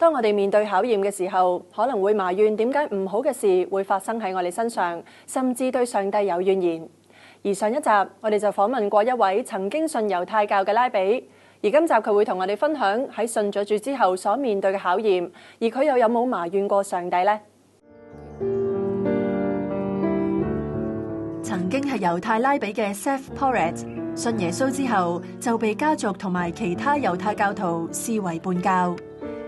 當我哋面對考驗嘅時候，可能會埋怨點解唔好嘅事會發生喺我哋身上，甚至對上帝有怨言。而上一集我哋就訪問過一位曾經信猶太教嘅拉比，而今集佢會同我哋分享喺信咗主之後所面對嘅考驗，而佢又有冇埋怨過上帝呢？曾經係猶太拉比嘅 Seth Poret， 信耶穌之後就被家族同埋其他猶太教徒視為叛教。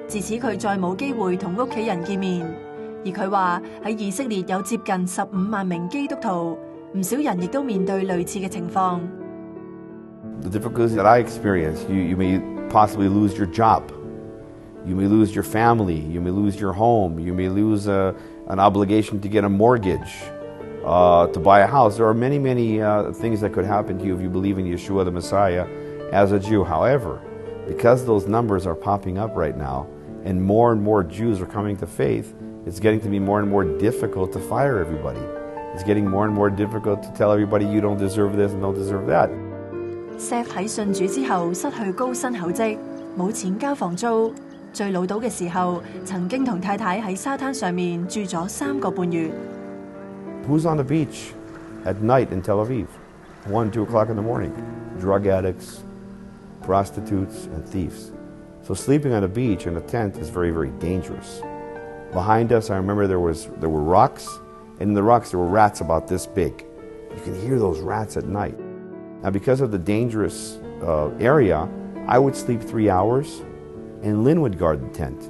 自此佢再冇機會同屋企人見面，而佢話喺以色列有接近15萬名基督徒，唔少人亦都面對類似嘅情況。The difficulties that I experienced, you may possibly lose your job, you may lose your family, you may lose your home, you may lose an obligation to get a mortgage, to buy a house. There are many things that could happen to you if you believe in Yeshua the Messiah as a Jew. However, because those numbers are popping up right now, and more Jews are coming to faith, it's getting to be more and more difficult to fire everybody. It's getting more and more difficult to tell everybody you don't deserve this and don't deserve that. Seth 喺信主之後失去高薪厚職，冇錢交房租，最老到嘅時候，曾經同太太喺沙灘上面住咗3個半月。Who's on the beach at night in Tel Aviv? 1, 2 o'clock in the morning. Drug addicts, prostitutes, and thieves. So sleeping on a beach in a tent is very dangerous. Behind us, I remember there were rocks, and in the rocks there were rats about this big. You can hear those rats at night. Now, because of the dangerous area, I would sleep 3 hours, and Lynn would guard the tent.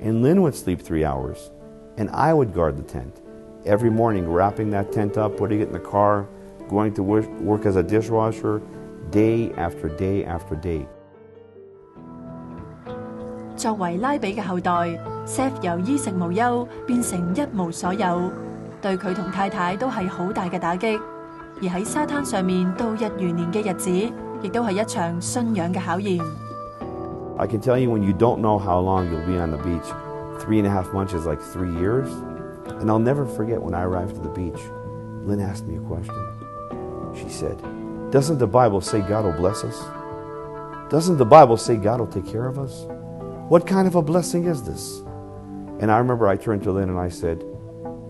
And Lynn would sleep 3 hours, and I would guard the tent. Every morning, wrapping that tent up, putting it in the car, going to work as a dishwasher, day after day after day. 作為拉比嘅後代 ，Seth 由衣食無憂變成一無所有，對佢同太太都係好大嘅打擊。而喺沙灘上面度日如年嘅日子，亦都係一場信仰嘅考驗。I can tell you when you don't know how long you'll be on the beach, 3.5 months is like 3 years. And I'll never forget when I arrived at the beach, Lynn asked me a question. She said, "Doesn't the Bible say God will bless us? Doesn't the Bible say God will take care of us? What kind of a blessing is this?" And I remember I turned to Lynn and I said,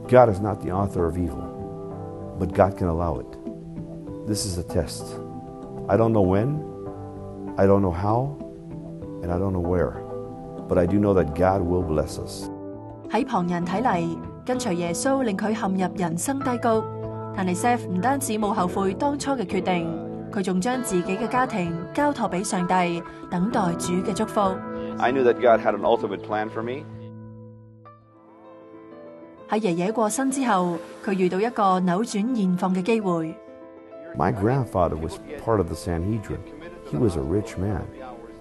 "God is not the author of evil, but God can allow it. This is a test. I don't know when, I don't know how, and I don't know where, but I do know that God will bless us." 喺旁人睇嚟，跟隨耶穌令佢陷入人生低谷，但係 Seth 唔單止冇後悔當初嘅決定，佢仲將自己嘅家庭交託俾上帝，等待主嘅祝福。I knew that God had an ultimate plan for me. 喺爺爺過身之後，佢遇到一個扭轉現況嘅機會。My grandfather was part of the Sanhedrin. He was a rich man.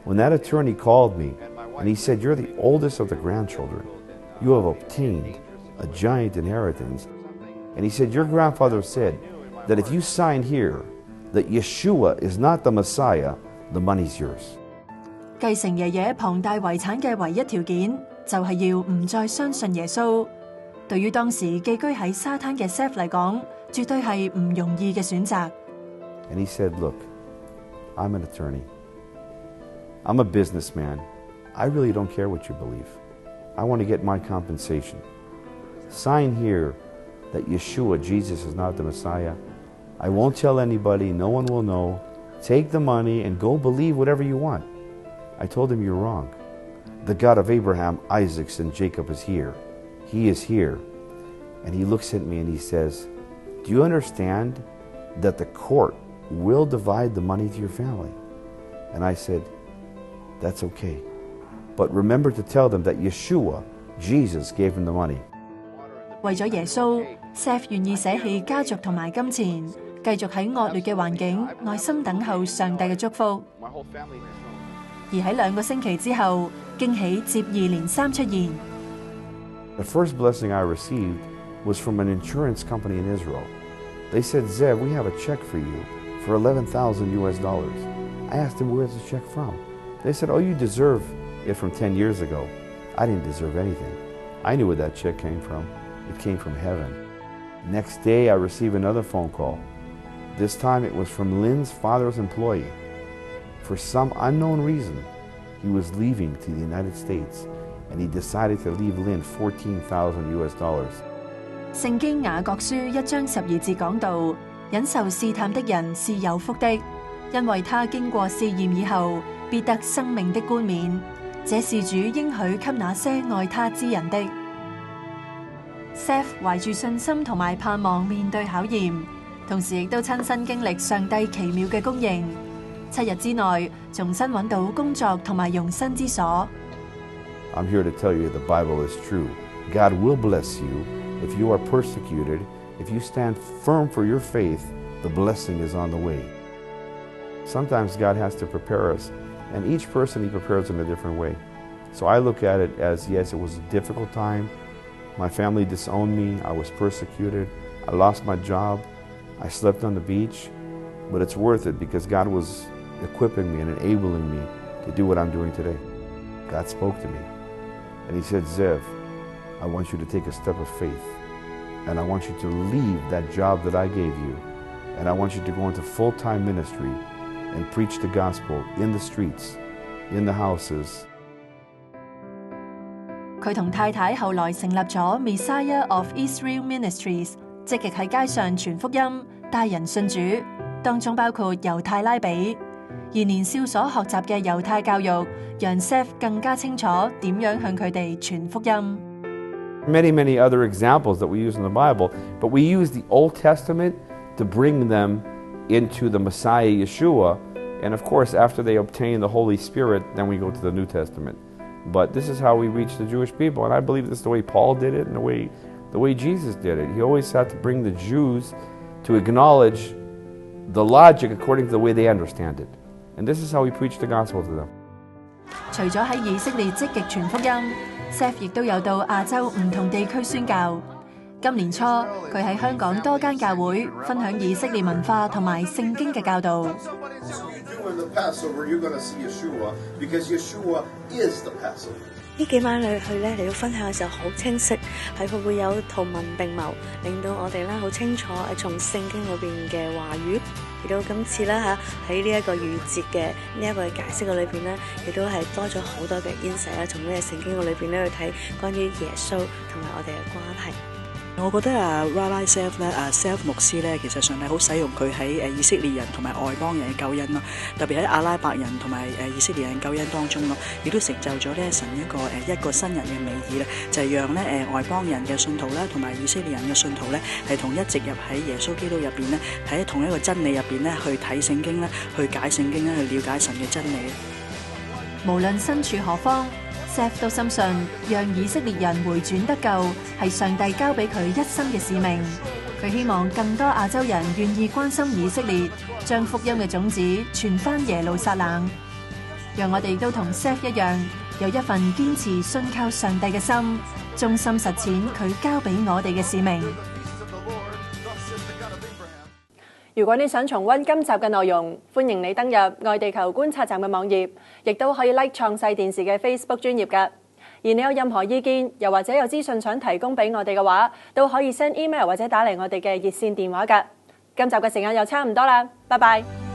When that attorney called me and he said, "You're the oldest of the grandchildren. You have obtained a giant inheritance." And he said, "Your grandfather said that if you sign here that Yeshua is not the Messiah, the money's yours." 繼承爺爺龐大遺產嘅唯一條件，就係要唔再相信耶穌。對於當時寄居喺沙灘嘅 Seth 嚟講，絕對係唔容易嘅選擇。And he said, "Look, I'm an attorney. I'm a businessman. I really don't care what you believe. I want to get my compensation. Sign here that Yeshua, Jesus, is not the Messiah. I won't tell anybody. No one will know. Take the money and go believe whatever you want." I told him, "You're wrong. The God of Abraham, Isaac, and Jacob is here. He is here." And he looks at me and he says, "Do you understand that the court will divide the money to your family?" And I said, "That's okay. But remember to tell them that Yeshua, Jesus, gave him the money." 為咗耶穌 ，Seth 願意捨棄家族同埋金錢，繼續喺惡劣嘅環境耐心等候上帝嘅祝福。而喺2個星期之後，驚喜接二連三出現。The first blessing I received was from an insurance company in Israel. They said, "Zev, we have a check for you for $11,000 US. I asked them, "Where's the check from?" They said, "Oh, you deserve it from 10 years ago." I didn't deserve anything. I knew where that check came from. It came from heaven. Next day, I received another phone call. This time it was from Lynn's father's employee. For some unknown reason, he was leaving to the United States, and he decided to leave Lynn $14,000. 聖經雅各書1章12節講到，忍受試探的人是有福的，因為他經過試驗以後，必得生命的冠冕。這是主應許給那些愛他之人的。Seth 懷住信心同埋盼望面對考驗，同時亦都親身經歷上帝奇妙嘅供應。7日之內重新揾到工作同埋容身之所。I'm here to tell you the Bible is true. God will bless you if you are persecuted. If you stand firm for your faith, the blessing is on the way. Sometimes God has to prepare us, and each person he prepares in a different way. So I look at it as, yes, it was a difficult time. My family disowned me. I was persecuted. I lost my job. I slept on the beach. But it's worth it because God was equipping me and enabling me to do what I'm doing today. God spoke to me. And he said, Zev, I want you to take a step of faith. And I want you to leave that job that I gave you. And I want you to go into full-time ministry and preach the gospel in the streets, in the houses. 佢同太太後來成立咗 Messiah of Israel Ministries， 積極喺街上傳福音，帶人信主，當中包括猶太拉比。而年少所學習嘅猶太教育，讓 Seth 更加清楚點樣向佢哋傳福音。Many other examples that we use in the Bible, but we use the Old Testament to bring them into the Messiah Yeshua, and of course after they obtain the Holy Spirit, then we go to the New Testament. But this is how we reach the Jewish people, and I believe this is the way Paul did it and the way Jesus did it. He always had to bring the Jews to acknowledge the logic according to the way they understand it. And this is how we preach the gospel to them. 除咗喺以色列積極傳福音， Seth 亦都有到亞洲唔同地區宣教。今年初，佢喺香港多間教會分享以色列文化同埋聖經嘅教導。呢幾晚你去咧嚟到分享嘅時候好清晰，係佢會有圖文並茂，令到我哋咧好清楚從聖經裏邊嘅話語。而到今次咧喺呢一個逾節嘅呢一個解釋嘅裏邊咧，亦都係多咗好多嘅 insight 啦，從呢個聖經嘅裏邊咧去睇關於耶穌同埋我哋嘅關係。我覺得Rabbi Seth 咧Seth 牧師咧，其實上係好使用佢喺以色列人同埋外邦人嘅救恩咯，特別喺阿拉伯人同埋以色列人救恩當中咯，亦都成就咗咧神一個新人嘅美意咧，就係讓咧外邦人嘅信徒咧同埋以色列人嘅信徒咧係同一直入喺耶穌基督入邊咧，喺同一個真理入邊咧去睇聖經咧，去解聖經咧，去了解神嘅真理。無論身處何方，Seth 都深信，讓以色列人回轉得救係上帝交俾佢一生嘅使命。佢希望更多亞洲人願意關心以色列，將福音嘅種子傳返耶路撒冷。讓我哋都同 Seth 一樣，有一份堅持信靠上帝嘅心，忠心實踐佢交俾我哋嘅使命。如果你想重溫今集嘅內容，歡迎你登入愛地球觀察站嘅網頁，亦都可以 like 創世電視嘅 Facebook 專頁㗎。而你有任何意見，又或者有資訊想提供俾我哋嘅話，都可以 send email 或者打嚟我哋嘅熱線電話㗎。今集嘅時間又差唔多啦，拜拜。